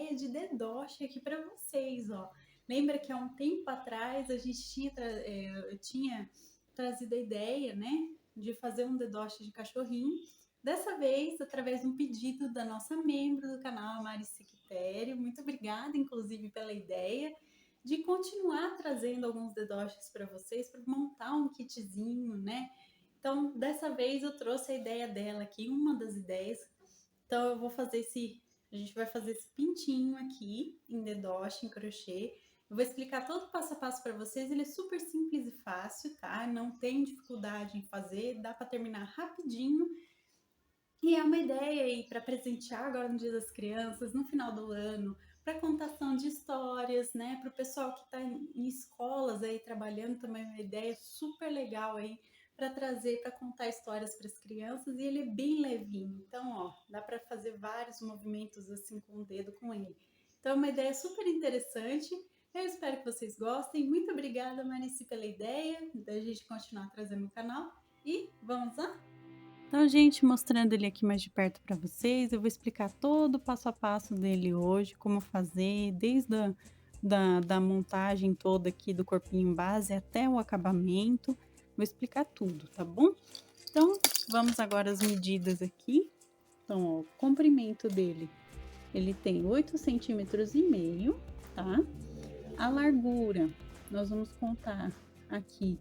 ideia de dedoche aqui para vocês, ó. Lembra que há um tempo atrás a gente eu tinha trazido a ideia, né, de fazer um dedoche de cachorrinho. Dessa vez, através de um pedido da nossa membro do canal, a Mari Siquitério. Muito obrigada, inclusive, pela ideia de continuar trazendo alguns dedoches para vocês, para montar um kitzinho, né? Então, dessa vez eu trouxe a ideia dela aqui, uma das ideias. Então, eu vou fazer a gente vai fazer esse pintinho aqui em dedoche, em crochê. Eu vou explicar todo o passo a passo para vocês, ele é super simples e fácil, tá? Não tem dificuldade em fazer, dá para terminar rapidinho. E é uma ideia aí para presentear agora no Dia das Crianças, no final do ano, para contação de histórias, né? Para o pessoal que está em escolas aí trabalhando também, uma ideia super legal aí para trazer, para contar histórias para as crianças. E ele é bem levinho, então, ó, dá para fazer vários movimentos assim com o dedo com ele. Então, é uma ideia super interessante. Eu espero que vocês gostem. Muito obrigada, Marici, pela ideia da gente continuar trazendo o canal. E vamos lá? Então, gente, mostrando ele aqui mais de perto para vocês, eu vou explicar todo o passo a passo dele hoje, como fazer, desde da montagem toda aqui do corpinho base até o acabamento. Vou explicar tudo, tá bom? Então, vamos agora às medidas aqui. Então, ó, o comprimento dele, ele tem 8,5 cm, tá? A largura, nós vamos contar aqui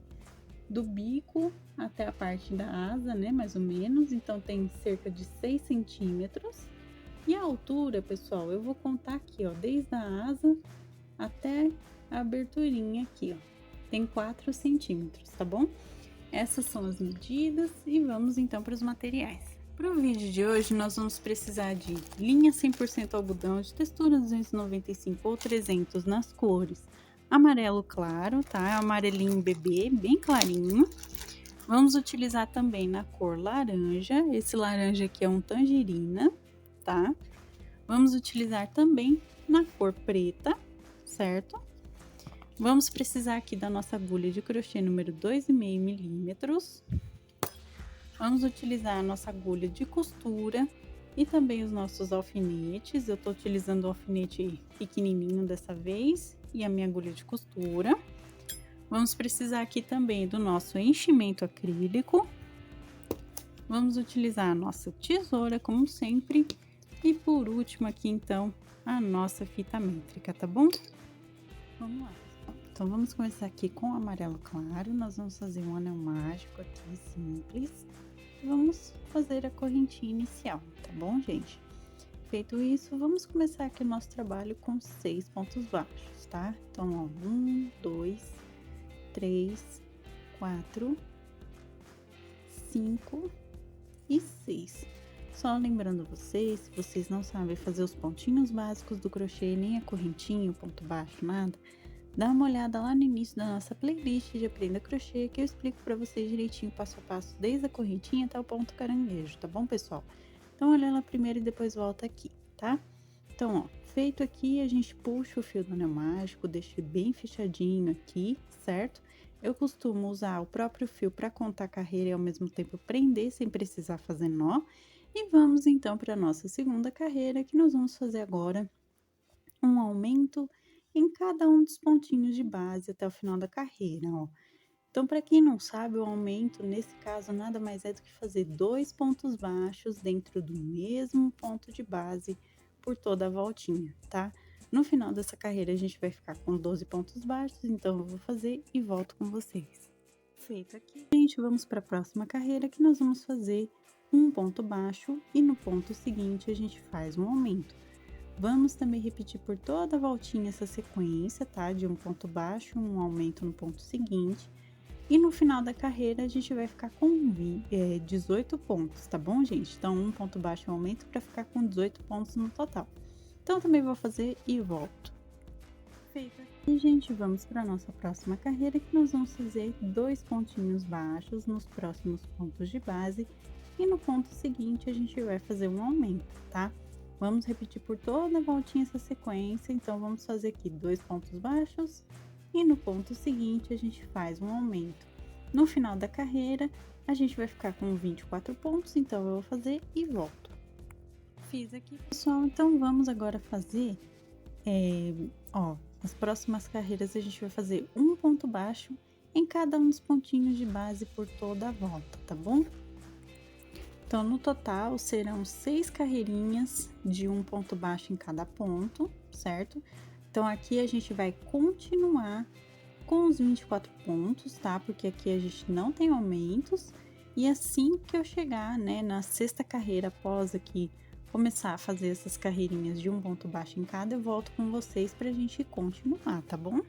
do bico até a parte da asa, né, mais ou menos, então tem cerca de 6 centímetros. E a altura, pessoal, eu vou contar aqui, ó, desde a asa até a aberturinha aqui, ó, tem 4 centímetros, tá bom? Essas são as medidas e vamos então para os materiais. Para o vídeo de hoje, nós vamos precisar de linha 100% algodão de textura 295 ou 300 nas cores amarelo claro, tá? Amarelinho bebê, bem clarinho. Vamos utilizar também na cor laranja. Esse laranja aqui é um tangerina, tá? Vamos utilizar também na cor preta, certo? Vamos precisar aqui da nossa agulha de crochê número 2,5 milímetros. Vamos utilizar a nossa agulha de costura e também os nossos alfinetes. Eu tô utilizando o alfinete pequenininho dessa vez e a minha agulha de costura. Vamos precisar aqui também do nosso enchimento acrílico. Vamos utilizar a nossa tesoura, como sempre. E por último aqui, então, a nossa fita métrica, tá bom? Vamos lá. Então, vamos começar aqui com o amarelo claro. Nós vamos fazer um anel mágico aqui, simples. Vamos fazer a correntinha inicial, tá bom, gente? Feito isso, vamos começar aqui o nosso trabalho com 6 pontos baixos, tá? Então, ó, 1, 2, 3, 4, 5 e 6. Só lembrando vocês, se vocês não sabem fazer os pontinhos básicos do crochê, nem a correntinha, o ponto baixo, nada, dá uma olhada lá no início da nossa playlist de Aprenda Crochê, que eu explico para vocês direitinho, passo a passo, desde a correntinha até o ponto caranguejo, tá bom, pessoal? Então, olha lá primeiro e depois volta aqui, tá? Então, ó, feito aqui, a gente puxa o fio do anel mágico, deixa bem fechadinho aqui, certo? Eu costumo usar o próprio fio para contar a carreira e ao mesmo tempo prender sem precisar fazer nó. E vamos então para a nossa segunda carreira, que nós vamos fazer agora um aumento em cada um dos pontinhos de base até o final da carreira, ó. Então, para quem não sabe, o aumento, nesse caso, nada mais é do que fazer 2 pontos baixos dentro do mesmo ponto de base por toda a voltinha, tá? No final dessa carreira, a gente vai ficar com 12 pontos baixos, então eu vou fazer e volto com vocês. Feito aqui, gente, vamos para a próxima carreira, que nós vamos fazer um ponto baixo e no ponto seguinte a gente faz um aumento. Vamos também repetir por toda a voltinha essa sequência, tá? De um ponto baixo, um aumento no ponto seguinte. E no final da carreira, a gente vai ficar com 18 pontos, tá bom, gente? Então, um ponto baixo, um aumento para ficar com 18 pontos no total. Então, também vou fazer e volto. Feito aqui, gente, vamos para a nossa próxima carreira, que nós vamos fazer 2 pontinhos baixos nos próximos pontos de base. E no ponto seguinte, a gente vai fazer um aumento, tá? Vamos repetir por toda a voltinha essa sequência. Então, vamos fazer aqui 2 pontos baixos. E no ponto seguinte, a gente faz um aumento. No final da carreira, a gente vai ficar com 24 pontos, então eu vou fazer e volto. Fiz aqui, pessoal, então vamos agora fazer Ó, as próximas carreiras a gente vai fazer um ponto baixo em cada um dos pontinhos de base por toda a volta, tá bom? Então, no total, serão 6 carreirinhas de um ponto baixo em cada ponto, certo? Então, aqui a gente vai continuar com os 24 pontos, tá? Porque aqui a gente não tem aumentos. E assim que eu chegar, né, na sexta carreira, após aqui começar a fazer essas carreirinhas de um ponto baixo em cada, eu volto com vocês pra gente continuar, tá bom?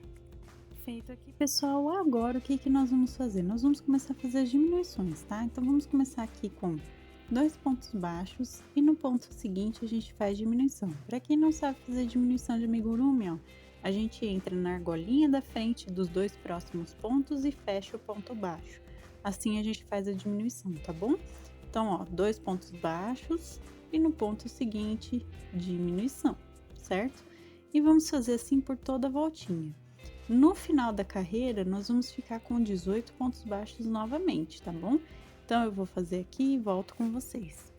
Feito aqui, pessoal, agora o que que nós vamos fazer? Nós vamos começar a fazer as diminuições, tá? Então, vamos começar aqui com 2 pontos baixos e no ponto seguinte a gente faz diminuição. Para quem não sabe fazer diminuição de amigurumi, ó, a gente entra na argolinha da frente dos 2 próximos pontos e fecha o ponto baixo. Assim a gente faz a diminuição, tá bom? Então, ó, 2 pontos baixos e no ponto seguinte, diminuição, certo? E vamos fazer assim por toda a voltinha. No final da carreira, nós vamos ficar com 18 pontos baixos novamente, tá bom? Então, eu vou fazer aqui e volto com vocês.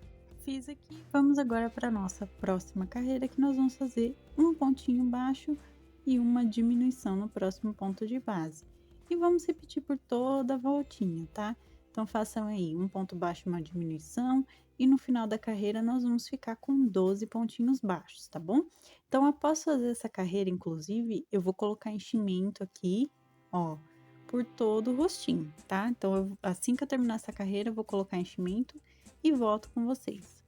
Fiz aqui, vamos agora para a nossa próxima carreira, que nós vamos fazer um pontinho baixo e uma diminuição no próximo ponto de base. E vamos repetir por toda a voltinha, tá? Então, façam aí um ponto baixo e uma diminuição. E no final da carreira, nós vamos ficar com 12 pontinhos baixos, tá bom? Então, após fazer essa carreira, inclusive, eu vou colocar enchimento aqui, ó, por todo o rostinho, tá? Então, assim que eu terminar essa carreira, eu vou colocar enchimento e volto com vocês.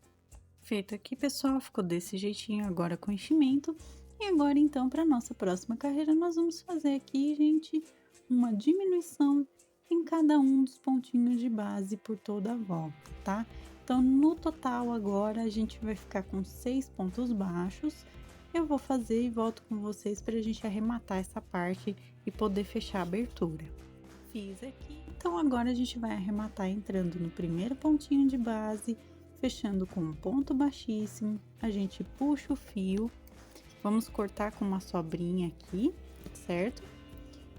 Feito aqui, pessoal, ficou desse jeitinho agora com enchimento. E agora, então, para nossa próxima carreira, nós vamos fazer aqui, gente, uma diminuição em cada um dos pontinhos de base por toda a volta, tá? Então, no total, agora, a gente vai ficar com 6 pontos baixos. Eu vou fazer e volto com vocês para a gente arrematar essa parte e poder fechar a abertura. Fiz aqui. Então, agora a gente vai arrematar entrando no primeiro pontinho de base, fechando com um ponto baixíssimo. A gente puxa o fio. Vamos cortar com uma sobrinha aqui, certo?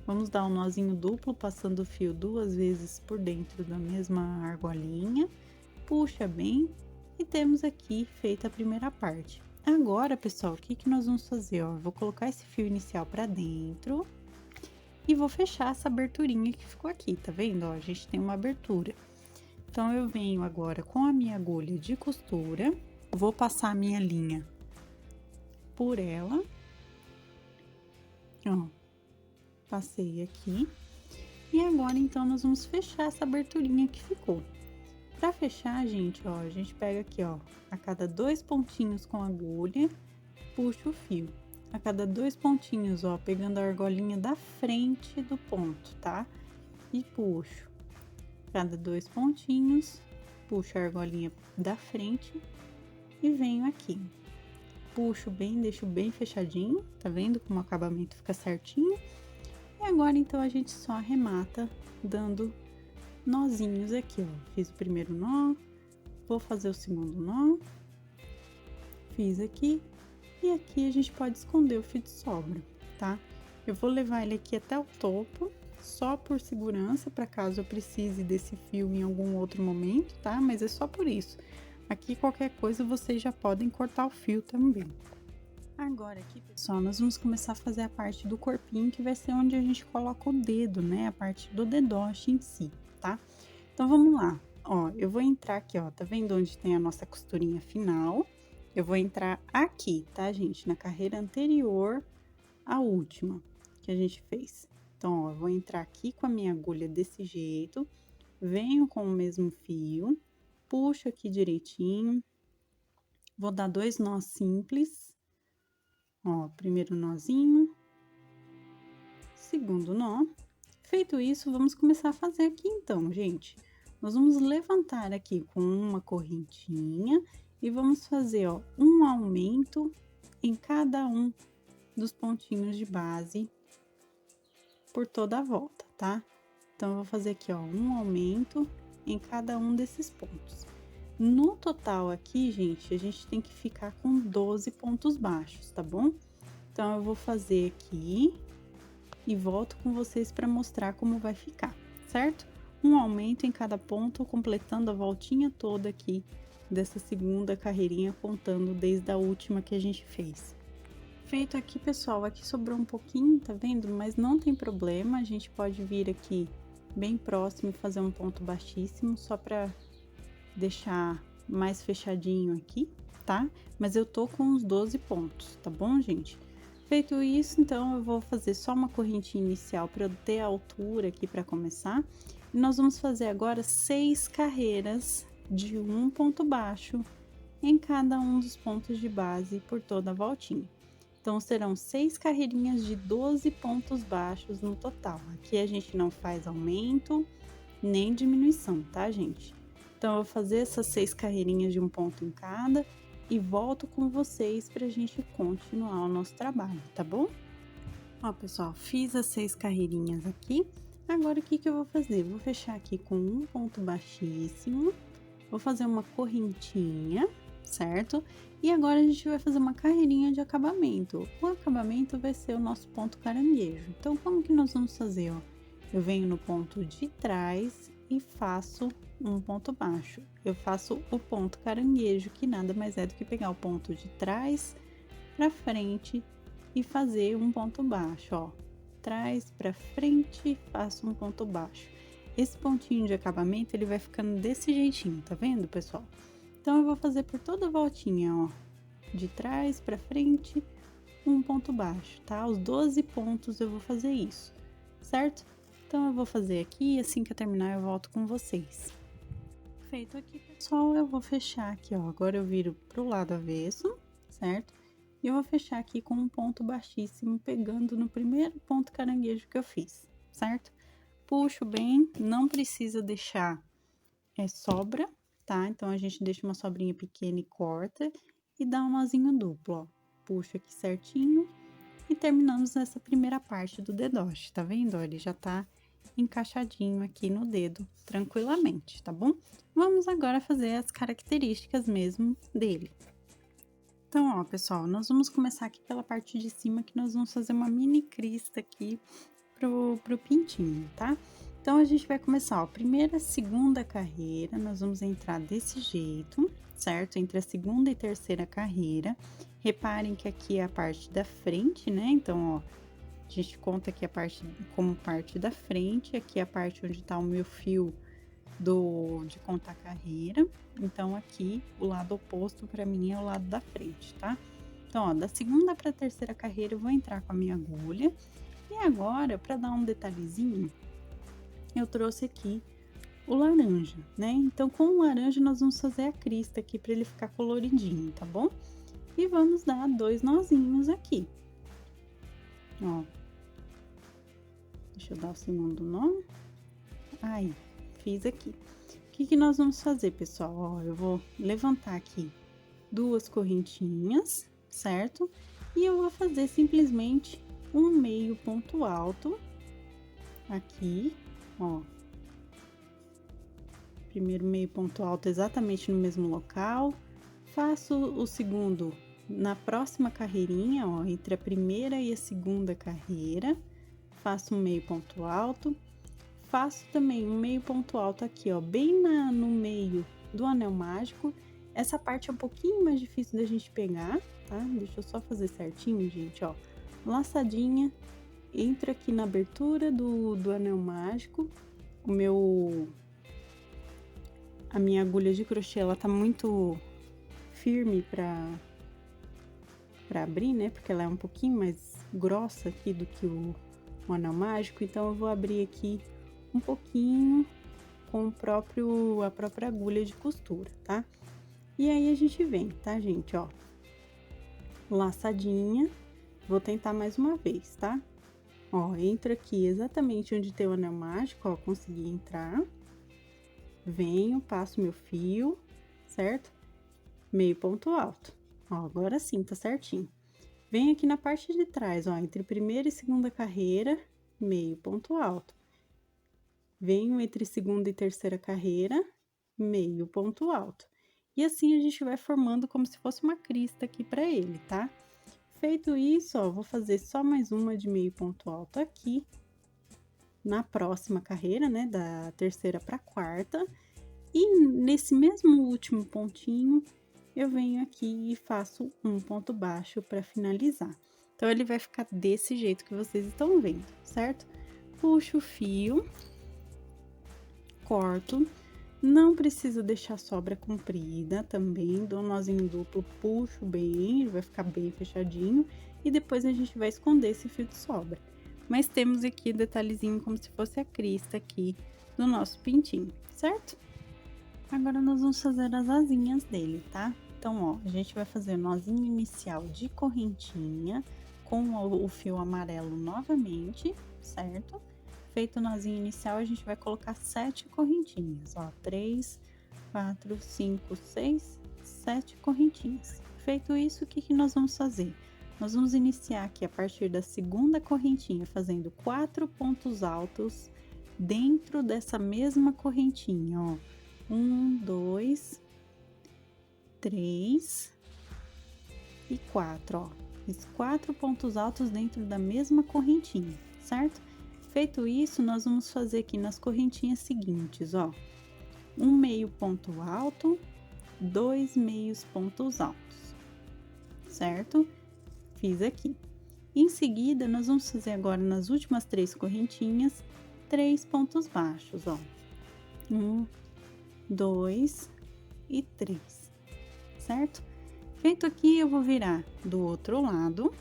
Vamos dar um nozinho duplo, passando o fio 2 vezes por dentro da mesma argolinha. Puxa bem e temos aqui feita a primeira parte. Agora, pessoal, o que que nós vamos fazer? Ó, eu vou colocar esse fio inicial para dentro e vou fechar essa aberturinha que ficou aqui, tá vendo? Ó, a gente tem uma abertura. Então, eu venho agora com a minha agulha de costura, vou passar a minha linha por ela. Ó, passei aqui. E agora, então, nós vamos fechar essa aberturinha que ficou. Para fechar, gente, ó, a gente pega aqui, ó, a cada 2 pontinhos com a agulha, puxa o fio. A cada 2 pontinhos, ó, pegando a argolinha da frente do ponto, tá? E puxo. Cada 2 pontinhos, puxo a argolinha da frente e venho aqui. Puxo bem, deixo bem fechadinho, tá vendo como o acabamento fica certinho? E agora, então, a gente só arremata dando nozinhos aqui, ó. Fiz o primeiro nó, vou fazer o segundo nó, fiz aqui, e aqui a gente pode esconder o fio de sobra, tá? Eu vou levar ele aqui até o topo, só por segurança, para caso eu precise desse fio em algum outro momento, tá? Mas é só por isso. Aqui, qualquer coisa, vocês já podem cortar o fio também. Agora aqui, pessoal, nós vamos começar a fazer a parte do corpinho, que vai ser onde a gente coloca o dedo, né? A parte do dedoche em si, tá? Então, vamos lá. Ó, eu vou entrar aqui, ó, tá vendo onde tem a nossa costurinha final? Eu vou entrar aqui, tá, gente? Na carreira anterior à última que a gente fez. Então, ó, eu vou entrar aqui com a minha agulha desse jeito, venho com o mesmo fio, puxo aqui direitinho, vou dar 2 nós simples. Ó, primeiro nozinho, segundo nó. Feito isso, vamos começar a fazer aqui então, gente. Nós vamos levantar aqui com uma correntinha e vamos fazer, ó, um aumento em cada um dos pontinhos de base por toda a volta, tá? Então, eu vou fazer aqui, ó, um aumento em cada um desses pontos. No total aqui, gente, a gente tem que ficar com 12 pontos baixos, tá bom? Então, eu vou fazer aqui e volto com vocês para mostrar como vai ficar, certo? Um aumento em cada ponto, completando a voltinha toda aqui dessa segunda carreirinha, contando desde a última que a gente fez. Feito aqui, pessoal, aqui sobrou um pouquinho, tá vendo? Mas não tem problema, a gente pode vir aqui bem próximo e fazer um ponto baixíssimo, só pra deixar mais fechadinho aqui, tá? Mas eu tô com uns 12 pontos, tá bom, gente? Feito isso, então, eu vou fazer só uma correntinha inicial para eu ter a altura aqui para começar. E nós vamos fazer agora 6 carreiras de um ponto baixo em cada um dos pontos de base por toda a voltinha. Então, serão 6 carreirinhas de 12 pontos baixos no total. Aqui a gente não faz aumento nem diminuição, tá, gente? Então, eu vou fazer essas 6 carreirinhas de um ponto em cada e volto com vocês pra gente continuar o nosso trabalho, tá bom? Ó, pessoal, fiz as 6 carreirinhas aqui. Agora, o que que eu vou fazer? Vou fechar aqui com um ponto baixíssimo, vou fazer uma correntinha, certo? E agora a gente vai fazer uma carreirinha de acabamento. O acabamento vai ser o nosso ponto caranguejo. Então, como que nós vamos fazer, ó? Eu venho no ponto de trás e faço um ponto baixo. Eu faço o ponto caranguejo, que nada mais é do que pegar o ponto de trás para frente e fazer um ponto baixo, ó. Trás para frente, faço um ponto baixo. Esse pontinho de acabamento, ele vai ficando desse jeitinho, tá vendo, pessoal? Então, eu vou fazer por toda a voltinha, ó. De trás para frente, um ponto baixo, tá? Os 12 pontos eu vou fazer isso, certo? Então, eu vou fazer aqui e assim que eu terminar eu volto com vocês. Feito aqui, pessoal, eu vou fechar aqui, ó. Agora eu viro pro lado avesso, certo? E eu vou fechar aqui com um ponto baixíssimo, pegando no primeiro ponto caranguejo que eu fiz, certo? Puxo bem, não precisa deixar sobra, tá? Então, a gente deixa uma sobrinha pequena e corta e dá um nozinho duplo, ó. Puxo aqui certinho e terminamos essa primeira parte do dedoche, tá vendo? Ó, ele já tá encaixadinho aqui no dedo, tranquilamente, tá bom? Vamos agora fazer as características mesmo dele. Então, ó, pessoal, nós vamos começar aqui pela parte de cima, que nós vamos fazer uma mini crista aqui pro pintinho, tá? Então, a gente vai começar, ó, primeira, segunda carreira, nós vamos entrar desse jeito, certo? Entre a segunda e terceira carreira. Reparem que aqui é a parte da frente, né? Então, ó, a gente conta aqui a parte como parte da frente, aqui é a parte onde tá o meu fio de contar carreira. Então, aqui, o lado oposto para mim é o lado da frente, tá? Então, ó, da segunda para a terceira carreira, eu vou entrar com a minha agulha. E agora, para dar um detalhezinho, eu trouxe aqui o laranja, né? Então, com o laranja, nós vamos fazer a crista aqui para ele ficar coloridinho, tá bom? E vamos dar 2 nozinhos aqui. Ó. Deixa eu dar o segundo nó. Aí, fiz aqui. O que que nós vamos fazer, pessoal? Ó, eu vou levantar aqui 2 correntinhas, certo? E eu vou fazer simplesmente um meio ponto alto aqui, ó. Primeiro meio ponto alto exatamente no mesmo local. Faço o segundo na próxima carreirinha, ó, entre a primeira e a segunda carreira. Faço um meio ponto alto. Faço também um meio ponto alto aqui, ó, bem no meio do anel mágico. Essa parte é um pouquinho mais difícil da gente pegar, tá? Deixa eu só fazer certinho, gente, ó. Laçadinha, entra aqui na abertura do anel mágico. A minha agulha de crochê, ela tá muito firme pra abrir, né? Porque ela é um pouquinho mais grossa aqui do que o anel mágico. Então, eu vou abrir aqui um pouquinho com a própria agulha de costura, tá? E aí, a gente vem, tá, gente? Ó, laçadinha. Vou tentar mais uma vez, tá? Ó, entra aqui exatamente onde tem o anel mágico, ó, consegui entrar. Venho, passo meu fio, certo? Meio ponto alto. Ó, agora sim, tá certinho. Venho aqui na parte de trás, ó, entre primeira e segunda carreira, meio ponto alto. Venho entre segunda e terceira carreira, meio ponto alto. E assim a gente vai formando como se fosse uma crista aqui pra ele, tá? Feito isso, ó, vou fazer só mais uma de meio ponto alto aqui. Na próxima carreira, né, da terceira pra quarta. E nesse mesmo último pontinho, eu venho aqui e faço um ponto baixo pra finalizar. Então, ele vai ficar desse jeito que vocês estão vendo, certo? Puxo o fio, corto, não precisa deixar sobra comprida também, dou um nozinho duplo, puxo bem, ele vai ficar bem fechadinho, e depois a gente vai esconder esse fio de sobra. Mas temos aqui o detalhezinho como se fosse a crista aqui do nosso pintinho, certo? Agora, nós vamos fazer as asinhas dele, tá? Então, ó, a gente vai fazer o nozinho inicial de correntinha com o fio amarelo novamente, certo? Feito o nozinho inicial, a gente vai colocar 7 correntinhas, ó, 3, 4, 5, 6, 7 correntinhas. Feito isso, o que que nós vamos fazer? Nós vamos iniciar aqui a partir da segunda correntinha, fazendo 4 pontos altos dentro dessa mesma correntinha, ó. 1, 2, 3 e 4, ó. Fiz 4 pontos altos dentro da mesma correntinha, certo? Feito isso, nós vamos fazer aqui nas correntinhas seguintes, ó. Um meio ponto alto, 2 meios pontos altos, certo? Fiz aqui. Em seguida, nós vamos fazer agora nas últimas 3 correntinhas, 3 pontos baixos, ó. 1, 2 e 3, certo? Feito aqui, eu vou virar do outro lado.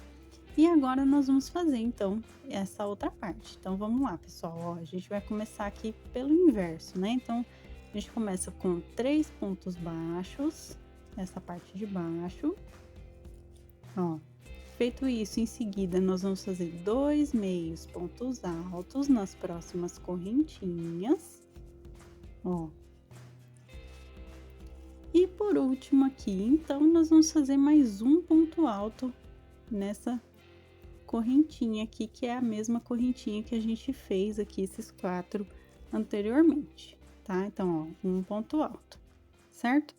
E agora, nós vamos fazer, então, essa outra parte. Então, vamos lá, pessoal, ó, a gente vai começar aqui pelo inverso, né? Então, a gente começa com 3 pontos baixos, essa parte de baixo, ó. Feito isso, em seguida, nós vamos fazer 2 meios pontos altos nas próximas correntinhas, ó. E por último aqui, então, nós vamos fazer mais um ponto alto nessa correntinha aqui, que é a mesma correntinha que a gente fez aqui, esses 4 anteriormente, tá? Então, ó, um ponto alto, certo?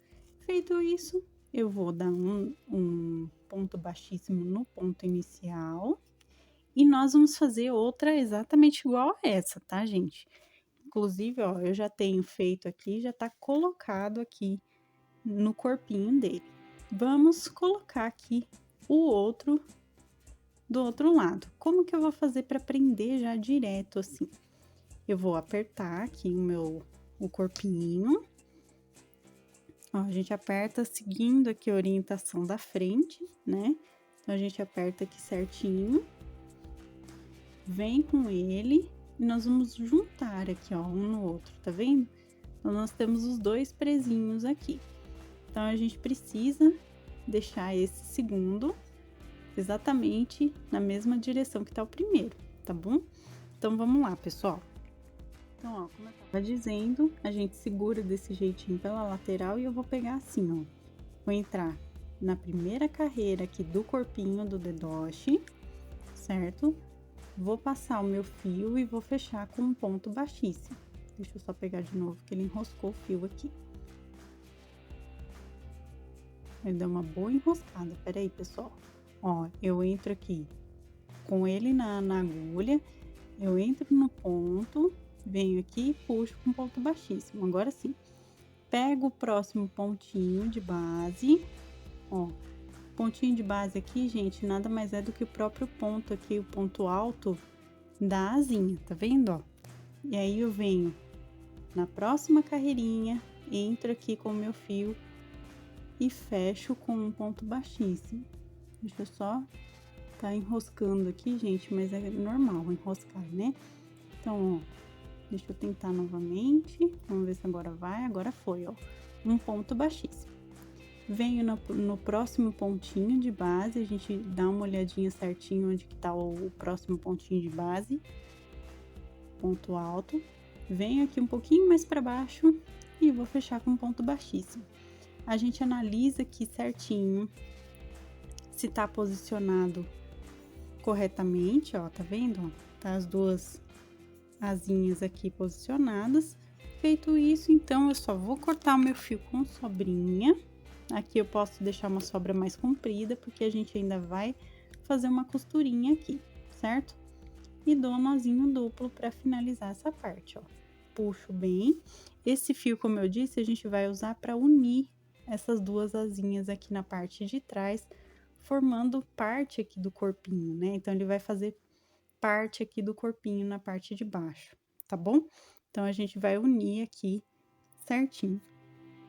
Feito isso, eu vou dar um ponto baixíssimo no ponto inicial, e nós vamos fazer outra exatamente igual a essa, tá, gente? Inclusive, ó, eu já tenho feito aqui, já tá colocado aqui no corpinho dele. Vamos colocar aqui o outro do outro lado. Como que eu vou fazer para prender já direto assim? Eu vou apertar aqui o corpinho. Ó, a gente aperta seguindo aqui a orientação da frente, né? Então, a gente aperta aqui certinho. Vem com ele e nós vamos juntar aqui, ó, um no outro, tá vendo? Então, nós temos os dois presinhos aqui. Então, a gente precisa deixar esse segundo exatamente na mesma direção que tá o primeiro, tá bom? Então, vamos lá, pessoal. Então, ó, como eu tava dizendo, a gente segura desse jeitinho pela lateral e eu vou pegar assim, ó. Vou entrar na primeira carreira aqui do corpinho do dedoche, certo? Vou passar o meu fio e vou fechar com um ponto baixíssimo. Deixa eu só pegar de novo, que ele enroscou o fio aqui. Ele deu uma boa enroscada, peraí, pessoal. Ó, eu entro aqui com ele na agulha, eu entro no ponto, venho aqui e puxo com ponto baixíssimo. Agora sim, pego o próximo pontinho de base, ó. Pontinho de base aqui, gente, nada mais é do que o próprio ponto aqui, o ponto alto da asinha, tá vendo, ó? E aí, eu venho na próxima carreirinha, entro aqui com o meu fio e fecho com um ponto baixíssimo. Deixa eu só tá enroscando aqui, gente, mas é normal enroscar, né? Então, ó, deixa eu tentar novamente. Vamos ver se agora vai. Agora foi, ó. Um ponto baixíssimo. Venho no próximo pontinho de base, a gente dá uma olhadinha certinho onde que tá o próximo pontinho de base. Ponto alto. Venho aqui um pouquinho mais para baixo e vou fechar com um ponto baixíssimo. A gente analisa aqui certinho se tá posicionado corretamente, ó, tá vendo? Ó, tá as duas asinhas aqui posicionadas. Feito isso, então, eu só vou cortar o meu fio com sobrinha. Aqui eu posso deixar uma sobra mais comprida, porque a gente ainda vai fazer uma costurinha aqui, certo? E dou um nozinho duplo para finalizar essa parte, ó. Puxo bem. Esse fio, como eu disse, a gente vai usar para unir essas duas asinhas aqui na parte de trás, formando parte aqui do corpinho, né? Então, ele vai fazer parte aqui do corpinho na parte de baixo, tá bom? Então, a gente vai unir aqui certinho.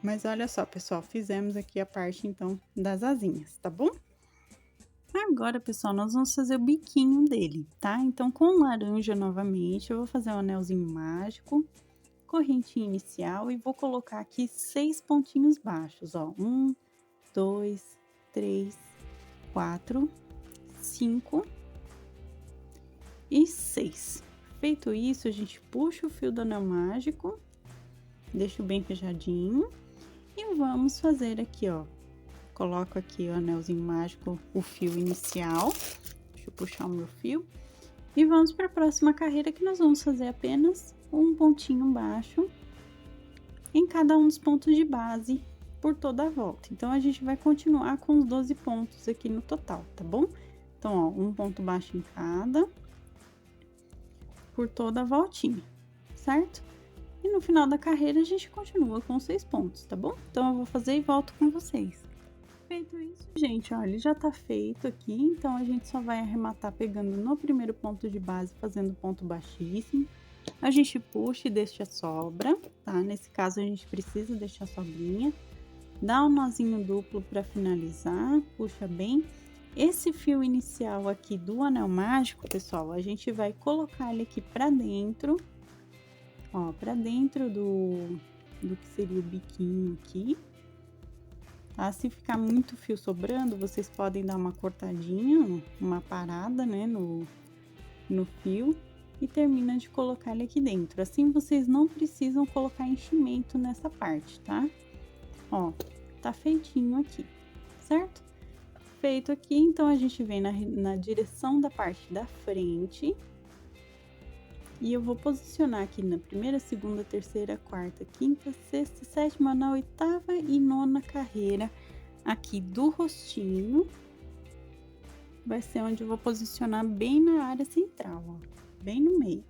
Mas olha só, pessoal, fizemos aqui a parte, então, das asinhas, tá bom? Agora, pessoal, nós vamos fazer o biquinho dele, tá? Então, com laranja novamente, eu vou fazer um anelzinho mágico, correntinha inicial e vou colocar aqui 6 pontinhos baixos, ó. 1, 2, 3, 4, 5 e 6. Feito isso, a gente puxa o fio do anel mágico, deixo bem fechadinho e vamos fazer aqui, ó. Coloco aqui o anelzinho mágico, o fio inicial. Deixa eu puxar o meu fio. E vamos para a próxima carreira, que nós vamos fazer apenas um pontinho baixo em cada um dos pontos de base por toda a volta. Então, a gente vai continuar com os 12 pontos aqui no total, tá bom? Então, ó, um ponto baixo em cada, por toda a voltinha, certo? E no final da carreira, a gente continua com 6 pontos, tá bom? Então, eu vou fazer e volto com vocês. Feito isso, gente, ó, ele já tá feito aqui, então a gente só vai arrematar pegando no primeiro ponto de base, fazendo ponto baixíssimo. A gente puxa e deixa a sobra, tá? Nesse caso, a gente precisa deixar a sobrinha. Dá um nozinho duplo para finalizar, puxa bem. Esse fio inicial aqui do anel mágico, pessoal, a gente vai colocar ele aqui pra dentro, ó, pra dentro do que seria o biquinho aqui. Tá? Se ficar muito fio sobrando, vocês podem dar uma cortadinha, uma parada, né, no fio e termina de colocar ele aqui dentro. Assim, vocês não precisam colocar enchimento nessa parte, tá? Ó, tá feitinho aqui, certo? Feito aqui, então, a gente vem na direção da parte da frente. E eu vou posicionar aqui na primeira, segunda, terceira, quarta, quinta, sexta, sétima, na oitava e nona carreira aqui do rostinho. Vai ser onde eu vou posicionar bem na área central, ó, bem no meio,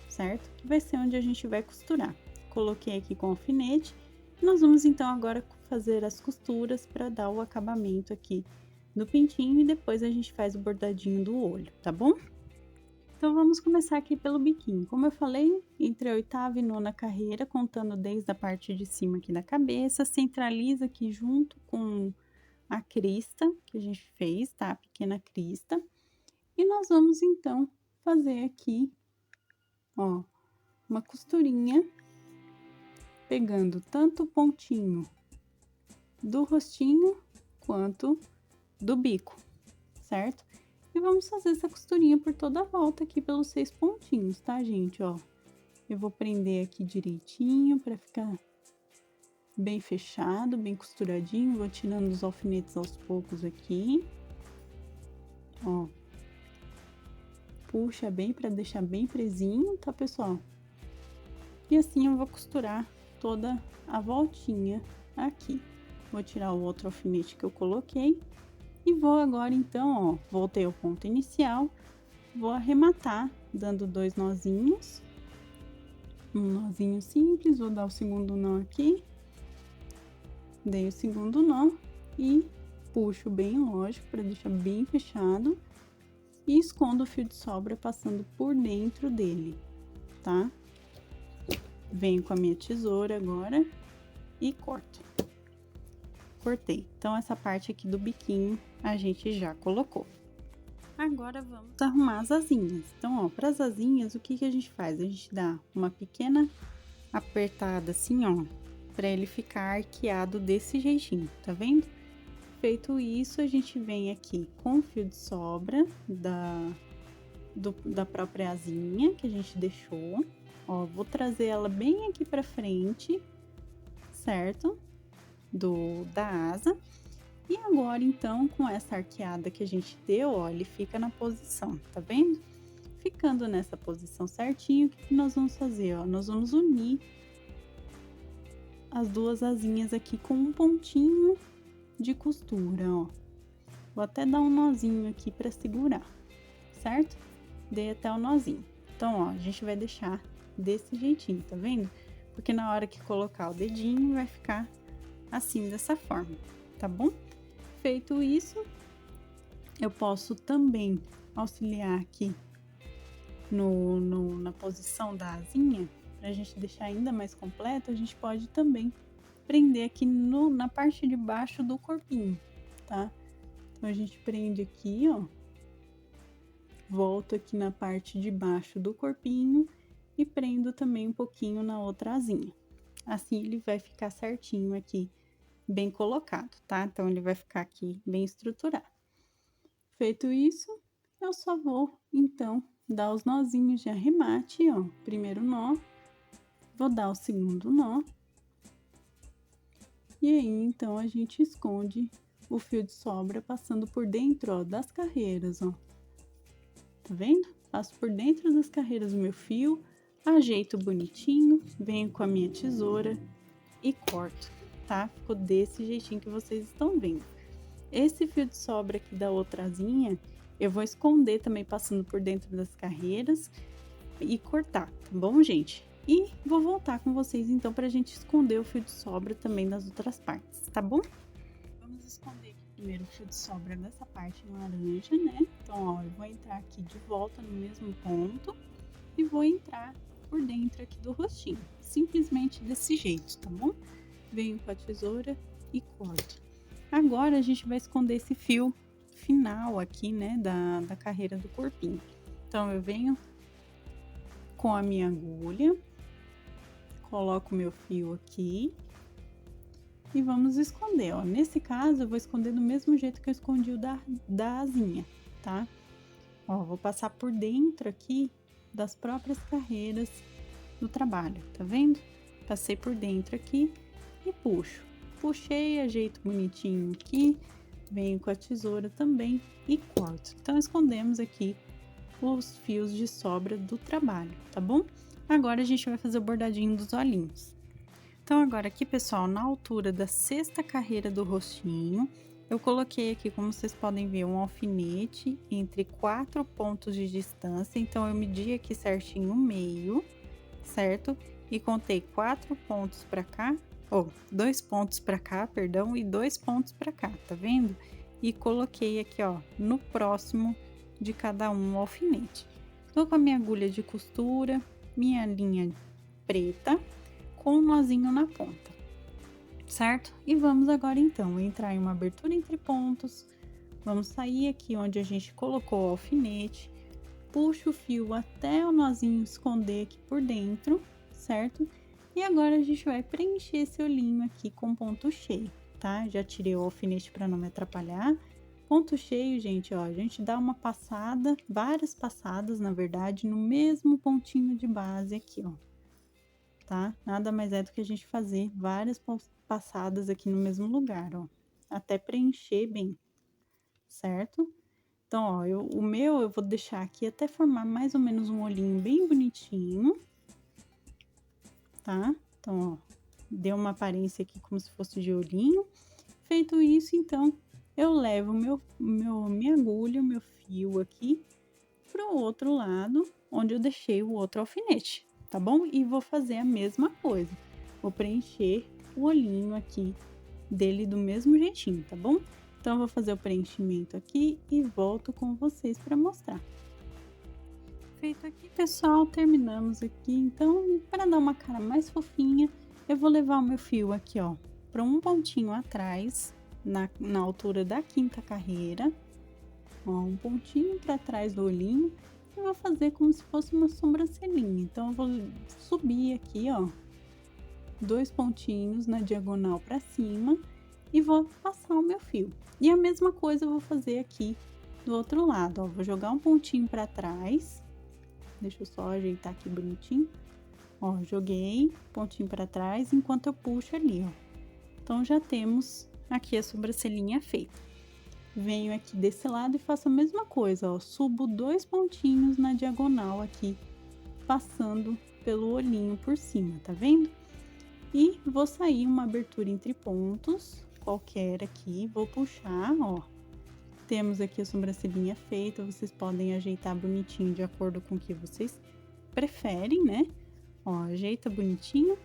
certo? Que vai ser onde a gente vai costurar. Coloquei aqui com alfinete. Nós vamos então agora fazer as costuras para dar o acabamento aqui do pintinho e depois a gente faz o bordadinho do olho, tá bom? Então, vamos começar aqui pelo biquinho. Como eu falei, entre a oitava e nona carreira, contando desde a parte de cima aqui da cabeça, centraliza aqui junto com a crista que a gente fez, tá? A pequena crista. E nós vamos, então, fazer aqui, ó, uma costurinha, pegando tanto o pontinho do rostinho quanto do bico, certo? E vamos fazer essa costurinha por toda a volta aqui pelos 6 pontinhos, tá, gente? Ó, eu vou prender aqui direitinho pra ficar bem fechado, bem costuradinho. Vou tirando os alfinetes aos poucos aqui. Ó, puxa bem pra deixar bem presinho, tá, pessoal? E assim eu vou costurar toda a voltinha aqui. Vou tirar o outro alfinete que eu coloquei. E vou agora, então, ó, voltei ao ponto inicial, vou arrematar dando 2 nozinhos. Um nozinho simples, vou dar o segundo nó aqui. Dei o segundo nó e puxo bem, lógico, para deixar bem fechado. E escondo o fio de sobra passando por dentro dele, tá? Venho com a minha tesoura agora e corto. Cortei. Então, essa parte aqui do biquinho a gente já colocou. Agora, vamos arrumar as asinhas. Então, ó, para as asinhas, o que que a gente faz? A gente dá uma pequena apertada assim, ó, para ele ficar arqueado desse jeitinho, tá vendo? Feito isso, a gente vem aqui com o fio de sobra da própria asinha que a gente deixou. Ó, vou trazer ela bem aqui pra frente, certo? Da asa. E agora, então, com essa arqueada que a gente deu, ó, ele fica na posição, tá vendo? Ficando nessa posição certinho, o que nós vamos fazer, ó? Nós vamos unir as duas asinhas aqui com um pontinho de costura, ó. Vou até dar um nozinho aqui pra segurar, certo? Dei até o nozinho. Então, ó, a gente vai deixar desse jeitinho, tá vendo? Porque na hora que colocar o dedinho, vai ficar assim, dessa forma, tá bom? Feito isso, eu posso também auxiliar aqui na posição da asinha, para a gente deixar ainda mais completo, a gente pode também prender aqui na parte de baixo do corpinho, tá? Então, a gente prende aqui, ó, volto aqui na parte de baixo do corpinho e prendo também um pouquinho na outra asinha. Assim, ele vai ficar certinho aqui, bem colocado, tá? Então, ele vai ficar aqui bem estruturado. Feito isso, eu só vou, então, dar os nozinhos de arremate, ó. Primeiro nó, vou dar o segundo nó. E aí, então, a gente esconde o fio de sobra passando por dentro, ó, das carreiras, ó. Tá vendo? Passo por dentro das carreiras o meu fio, ajeito bonitinho, venho com a minha tesoura e corto, tá? Ficou desse jeitinho que vocês estão vendo. Esse fio de sobra aqui da outra asinha, eu vou esconder também passando por dentro das carreiras e cortar, tá bom, gente? E vou voltar com vocês, então, pra gente esconder o fio de sobra também das outras partes, tá bom? Vamos esconder aqui primeiro o fio de sobra dessa parte laranja, né? Então, ó, eu vou entrar aqui de volta no mesmo ponto e vou entrar por dentro aqui do rostinho. Simplesmente desse jeito, tá bom? Venho com a tesoura e corto. Agora, a gente vai esconder esse fio final aqui, né, da carreira do corpinho. Então, eu venho com a minha agulha, coloco o meu fio aqui e vamos esconder, ó. Nesse caso, eu vou esconder do mesmo jeito que eu escondi o da asinha, tá? Ó, vou passar por dentro aqui das próprias carreiras do trabalho, tá vendo? Passei por dentro aqui e puxo. Puxei, ajeito bonitinho aqui, venho com a tesoura também e corto. Então, escondemos aqui os fios de sobra do trabalho, tá bom? Agora, a gente vai fazer o bordadinho dos olhinhos. Então, agora aqui, pessoal, na altura da sexta carreira do rostinho, eu coloquei aqui, como vocês podem ver, um alfinete entre 4 pontos de distância. Então, eu medi aqui certinho o meio, certo? E contei 4 pontos para cá, 2 pontos para cá, perdão, e 2 pontos para cá, tá vendo? E coloquei aqui, ó, no próximo de cada um o alfinete. Tô com a minha agulha de costura, minha linha preta, com um nozinho na ponta, certo? E vamos agora, então, entrar em uma abertura entre pontos. Vamos sair aqui onde a gente colocou o alfinete, puxo o fio até o nozinho esconder aqui por dentro, certo? E agora a gente vai preencher esse olhinho aqui com ponto cheio, tá? Já tirei o alfinete para não me atrapalhar. Ponto cheio, gente, ó, a gente dá uma passada, várias passadas, na verdade, no mesmo pontinho de base aqui, ó. Tá? Nada mais é do que a gente fazer várias passadas aqui no mesmo lugar, ó. Até preencher bem, certo? Então, ó, o meu eu vou deixar aqui até formar mais ou menos um olhinho bem bonitinho, tá? Então, ó, deu uma aparência aqui como se fosse de olhinho. Feito isso, então, eu levo minha agulha, o meu fio aqui pro outro lado, onde eu deixei o outro alfinete, tá bom? E vou fazer a mesma coisa. Vou preencher o olhinho aqui dele do mesmo jeitinho, tá bom? Então, eu vou fazer o preenchimento aqui e volto com vocês para mostrar. Feito aqui, pessoal, terminamos aqui. Então, para dar uma cara mais fofinha, eu vou levar o meu fio aqui, ó, para um pontinho atrás, na altura da quinta carreira. Ó, um pontinho para trás do olhinho. E vou fazer como se fosse uma sobrancelhinha. Então, eu vou subir aqui, ó, 2 pontinhos na diagonal para cima e vou passar o meu fio. E a mesma coisa eu vou fazer aqui do outro lado, ó. Vou jogar um pontinho para trás. Deixa eu só ajeitar aqui bonitinho. Ó, joguei pontinho para trás enquanto eu puxo ali, ó. Então, já temos aqui a sobrancelhinha feita. Venho aqui desse lado e faço a mesma coisa, ó. Subo 2 pontinhos na diagonal aqui, passando pelo olhinho por cima, tá vendo? E vou sair uma abertura entre pontos, qualquer aqui, vou puxar, ó. Temos aqui a sobrancelhinha feita, vocês podem ajeitar bonitinho de acordo com o que vocês preferem, né? Ó, ajeita bonitinho.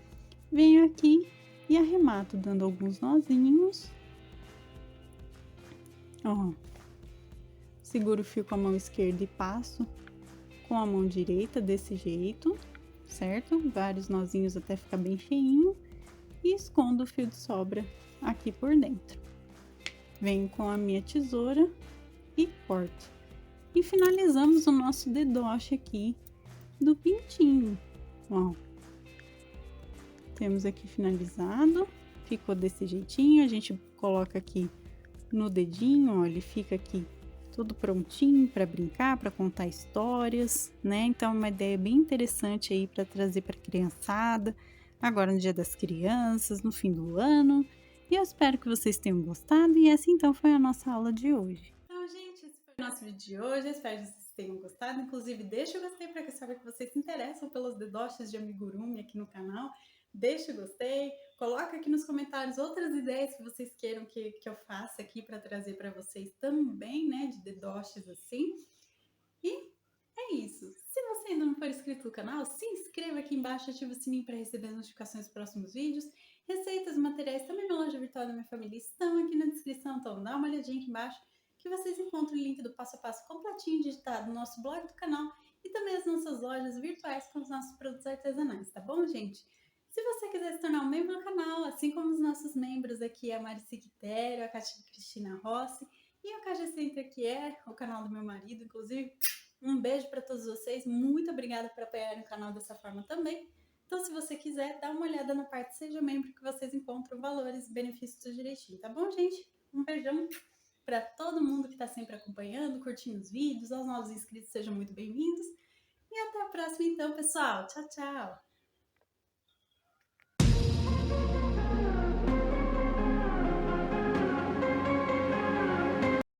Venho aqui e arremato dando alguns nozinhos. Ó, seguro o fio com a mão esquerda e passo com a mão direita desse jeito, certo? Vários nozinhos até ficar bem cheinho e escondo o fio de sobra aqui por dentro. Venho com a minha tesoura e corto. E finalizamos o nosso dedoche aqui do pintinho, ó. Temos aqui finalizado, ficou desse jeitinho, a gente coloca aqui no dedinho, ó, ele fica aqui tudo prontinho para brincar, para contar histórias, né? Então, é uma ideia bem interessante aí para trazer para a criançada, agora no Dia das Crianças, no fim do ano. E eu espero que vocês tenham gostado, e essa então foi a nossa aula de hoje. Então, gente, esse foi o nosso vídeo de hoje, eu espero que vocês tenham gostado. Inclusive, deixa o gostei para que eu saiba que vocês se interessam pelos dedoches de amigurumi aqui no canal. Deixa o gostei, coloca aqui nos comentários outras ideias que vocês queiram que eu faça aqui para trazer para vocês também, né, de dedoches assim. E é isso. Se você ainda não for inscrito no canal, se inscreva aqui embaixo, ativa o sininho para receber as notificações dos próximos vídeos. Receitas, materiais também na loja virtual da minha família estão aqui na descrição, então dá uma olhadinha aqui embaixo que vocês encontram o link do passo a passo completinho digitado no nosso blog do canal e também as nossas lojas virtuais com os nossos produtos artesanais, tá bom, gente? Se você quiser se tornar um membro do canal, assim como os nossos membros aqui, a Marici Quitério, a Cátia Cristina Rossi e o KG Center, que é o canal do meu marido, inclusive, um beijo para todos vocês, muito obrigada por apoiarem o canal dessa forma também. Então, se você quiser, dá uma olhada na parte Seja Membro, que vocês encontram valores e benefícios tudo direitinho, tá bom, gente? Um beijão para todo mundo que está sempre acompanhando, curtindo os vídeos, aos novos inscritos, sejam muito bem-vindos. E até a próxima então, pessoal. Tchau, tchau!